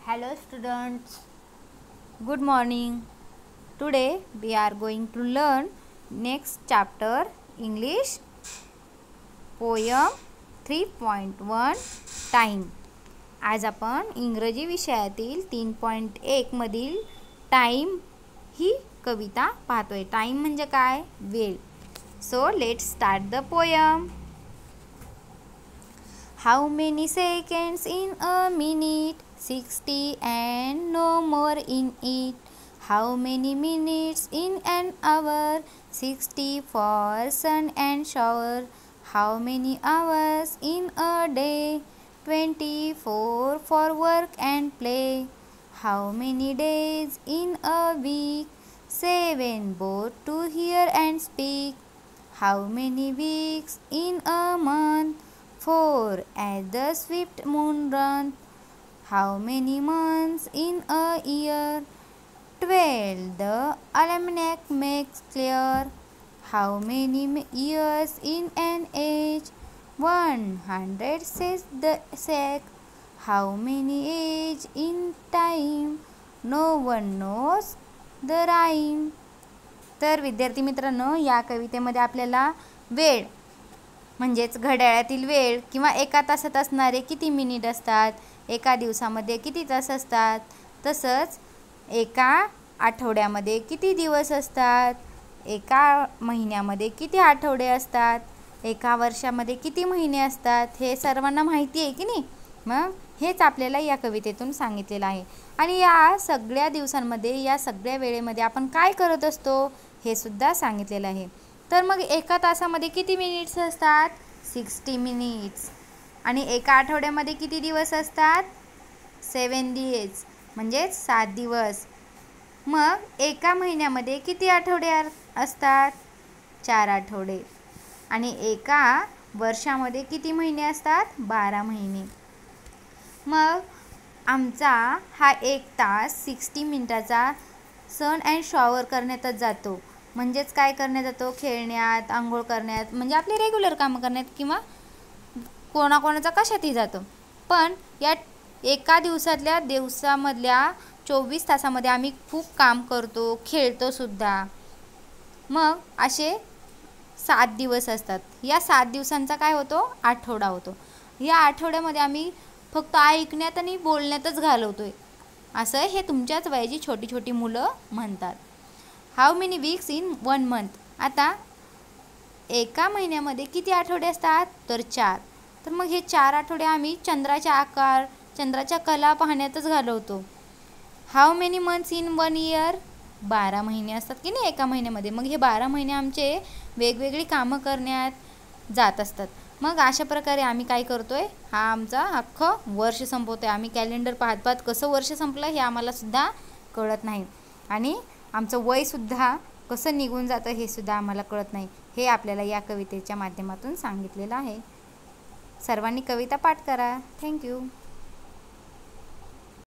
Hello students, good morning. Today we are going to learn next chapter English poem 3.1 time. आज आपण इंग्रजी विषयातील 3.1 मधील टाइम ही कविता पाहतोय. टाइम म्हणजे काय? वेळ. So let's start the poem. How many seconds in a minute? 60 and no more in it. How many minutes in an hour? 60 for sun and shower. How many hours in a day? 24 for work and play. How many days in a week? 7 both to hear and speak. How many weeks in a month? 4 as the swift moon runs. How many months in a year? 12 the almanac makes clear. How many years in an age? 100 says the sack. How many age in time? No one knows the rhyme. तर विद्यार्थी मित्रांनो, या कवितेमध्ये आपल्याला वेळ म्हणजेच घड्याळातील वेळ किंवा एका तासात असणारे किती मिनिट असतात, एका दिवसामध्ये किती तास असतात, तसंच एका आठवड्यामध्ये किती दिवस असतात, एका महिन्यामध्ये किती आठवडे असतात, एका वर्षामध्ये किती महिने असतात, हे सर्वांना माहिती आहे की नाही. मग हेच आपल्याला या कवितेतून सांगितलेलं आहे. आणि या सगळ्या दिवसांमध्ये, या सगळ्या वेळेमध्ये आपण काय करत असतो हे सुद्धा सांगितलेलं आहे. तर मग एका तासामध्ये किती मिनिट्स असतात? 60 मिनिट्स. आणि एका आठवड्यामध्ये किती दिवस असतात? 7 डेज म्हणजेच 7 दिवस. मग एका महिन्यामध्ये किती आठवडे असतात? 4 आठवडे. आणि एका वर्षामध्ये किती महिने असतात? 12 महिने. मग आमचा हा 1 तास 60 मिनिटाचा सन अँड शॉवर करण्यातच जातो. म्हणजेच काय करण्यात जातो? खेळण्यात, आंघोळ करण्यात, म्हणजे आपले रेग्युलर कामं करण्यात किंवा कोणाकोणाचा कशातही जातो. पण या एका दिवसामधल्या 24 तासामध्ये आम्ही खूप काम करतो, खेळतो सुद्धा. मग असे 7 दिवस असतात. या 7 दिवसांचा काय होतो? आठवडा होतो. या आठवड्यामध्ये आम्ही फक्त ऐकण्यात आणि बोलण्यातच घालवतोय, असं हे तुमच्याच वयाची छोटी छोटी मुलं म्हणतात. How many weeks in 1 month? आता एका महिन्यामध्ये किती आठवडे असतात? तर 4. तर मग हे 4 आठवडे आम्ही चंद्राचा आकार, चंद्राच्या कला पाहण्यातच घालवतो. How many months in 1 year? 12 महिने असतात की नाही एका महिन्यामध्ये. मग हे 12 महिने आमचे वेगवेगळी कामं करण्यात जात असतात. मग अशा प्रकारे आम्ही काय करतोय? हा आमचा अख्खं वर्ष संपवतोय. आम्ही कॅलेंडर पाहत पाहत कसं वर्ष संपलं हे आम्हाला सुद्धा कळत नाही. आणि आमचं वयसुद्धा कसं निघून जातं हे सुद्धा आम्हाला कळत नाही. हे आपल्याला या कवितेच्या माध्यमातून सांगितलेलं आहे. सर्वांनी कविता पाठ करा. थँक्यू.